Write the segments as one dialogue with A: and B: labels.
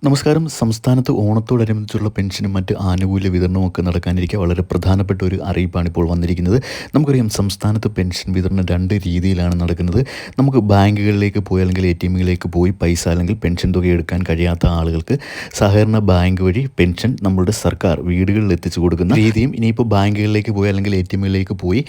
A: നമസ്കാരം. സംസ്ഥാനത്ത് ഓണത്തോടനുബന്ധിച്ചുള്ള പെൻഷനും മറ്റ് ആനുകൂല്യ വിതരണവും ഒക്കെ നടക്കാനിരിക്കെ വളരെ പ്രധാനപ്പെട്ട ഒരു അറിയിപ്പാണ് ഇപ്പോൾ വന്നിരിക്കുന്നത്. നമുക്കറിയാം, സംസ്ഥാനത്ത് പെൻഷൻ വിതരണം 2 രീതിയിലാണ് നടക്കുന്നത്. നമുക്ക് ബാങ്കുകളിലേക്ക് പോയി അല്ലെങ്കിൽ എടിഎമ്മുകളിലേക്ക് പോയി പൈസ അല്ലെങ്കിൽ പെൻഷൻ തുക എടുക്കാൻ കഴിയാത്ത ആളുകൾക്ക് സഹകരണ ബാങ്ക് വഴി പെൻഷൻ നമ്മളുടെ സർക്കാർ വീടുകളിൽ എത്തിച്ചു കൊടുക്കുന്ന രീതിയും, ഇനിയിപ്പോൾ ബാങ്കുകളിലേക്ക് പോയി അല്ലെങ്കിൽ എടിഎമ്മുകളിലേക്ക് പോയി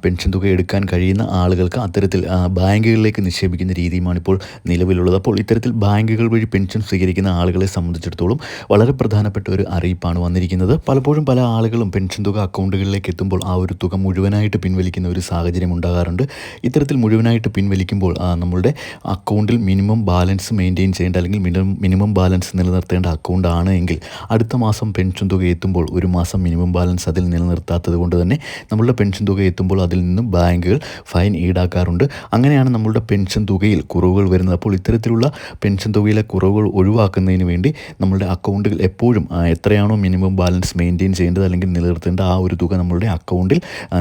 A: പെൻഷൻ തുക എടുക്കാൻ കഴിയുന്ന ആളുകൾക്ക് അത്തരത്തിൽ ബാങ്കുകളിലേക്ക് നിക്ഷേപിക്കുന്ന രീതിയുമാണ് ഇപ്പോൾ നിലവിലുള്ളത്. അപ്പോൾ ഇത്തരത്തിൽ ബാങ്കുകൾ വഴി പെൻഷൻ സ്വീകരിക്കുന്ന ആളുകളെ സംബന്ധിച്ചിടത്തോളം വളരെ പ്രധാനപ്പെട്ട ഒരു അറിയിപ്പാണ് വന്നിരിക്കുന്നത്. പലപ്പോഴും പല ആളുകളും പെൻഷൻ തുക അക്കൗണ്ടുകളിലേക്ക് എത്തുമ്പോൾ ആ ഒരു തുക മുഴുവനായിട്ട് പിൻവലിക്കുന്ന ഒരു സാഹചര്യം ഉണ്ടാകാറുണ്ട്. ഇത്തരത്തിൽ മുഴുവനായിട്ട് പിൻവലിക്കുമ്പോൾ നമ്മളുടെ അക്കൗണ്ടിൽ മിനിമം ബാലൻസ് മെയിൻറ്റെയിൻ ചെയ്യേണ്ട അല്ലെങ്കിൽ മിനിമം ബാലൻസ് നിലനിർത്തേണ്ട അക്കൗണ്ട് ആണ് എങ്കിൽ അടുത്ത മാസം പെൻഷൻ തുക എത്തുമ്പോൾ ഒരു മാസം മിനിമം ബാലൻസ് അതിൽ നിലനിർത്താത്തത് കൊണ്ട് തന്നെ നമ്മളുടെ പെൻഷൻ തുക എത്തുമ്പോൾ അതിൽ നിന്നും ബാങ്കുകൾ ഫൈൻ ഈടാക്കാറുണ്ട്. അങ്ങനെയാണ് നമ്മളുടെ പെൻഷൻ തുകയിൽ കുറവുകൾ വരുന്നത്. അപ്പോൾ ഇത്തരത്തിലുള്ള പെൻഷൻ തുകയിലെ കുറവുകൾ ഒഴിവാക്കുന്നതിന് വേണ്ടി നമ്മളുടെ അക്കൗണ്ടുകൾ എപ്പോഴും എത്രയാണോ മിനിമം ബാലൻസ് മെയിൻറ്റെയിൻ ചെയ്യേണ്ടത് അല്ലെങ്കിൽ നിലനിർത്തേണ്ട ആ ഒരു തുക നമ്മളുടെ അക്കൗണ്ടിൽ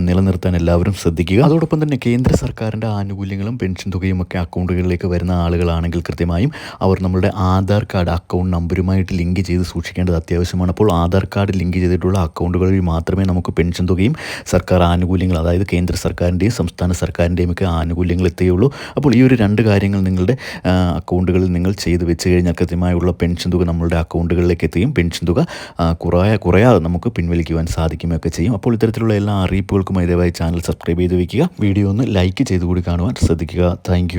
A: നിലനിർത്താൻ എല്ലാവരും ശ്രദ്ധിക്കുക. അതോടൊപ്പം തന്നെ കേന്ദ്ര സർക്കാരിൻ്റെ ആനുകൂല്യങ്ങളും പെൻഷൻ തുകയും ഒക്കെ അക്കൗണ്ടുകളിലേക്ക് വരുന്ന ആളുകളാണെങ്കിൽ കൃത്യമായും അവർ നമ്മളുടെ ആധാർ കാർഡ് അക്കൗണ്ട് നമ്പറുമായിട്ട് ലിങ്ക് ചെയ്ത് സൂക്ഷിക്കേണ്ടത് അത്യാവശ്യമാണ്. അപ്പോൾ ആധാർ കാർഡ് ലിങ്ക് ചെയ്തിട്ടുള്ള അക്കൗണ്ടുകൾ വഴി മാത്രമേ നമുക്ക് പെൻഷൻ തുകയും സർക്കാർ ആനുകൂല്യങ്ങൾ, അതായത് കേന്ദ്ര സർക്കാരിൻ്റെയും സംസ്ഥാന സർക്കാരിൻ്റെയും ഒക്കെ ആനുകൂല്യങ്ങൾ എത്തുകയുള്ളൂ. അപ്പോൾ ഈ ഒരു 2 കാര്യങ്ങൾ നിങ്ങളുടെ അക്കൗണ്ടുകളിൽ നിങ്ങൾ ചെയ്ത് വെച്ച് കഴിഞ്ഞാൽ കൃത്യമായുള്ള പെൻഷൻ തുക നമ്മളുടെ അക്കൗണ്ടുകളിലേക്ക് എത്തുകയും പെൻഷൻ തുക കുറയാതെ നമുക്ക് പിൻവലിക്കുവാൻ സാധിക്കുകയൊക്കെ ചെയ്യും. അപ്പോൾ ഇത്തരത്തിലുള്ള എല്ലാ അറിയിപ്പുകൾക്കും ദയവായി ചാനൽ സബ്സ്ക്രൈബ് ചെയ്ത് വയ്ക്കുക. വീഡിയോ ഒന്ന് ലൈക്ക് ചെയ്ത് കൂടി കാണുവാൻ ശ്രദ്ധിക്കുക. താങ്ക്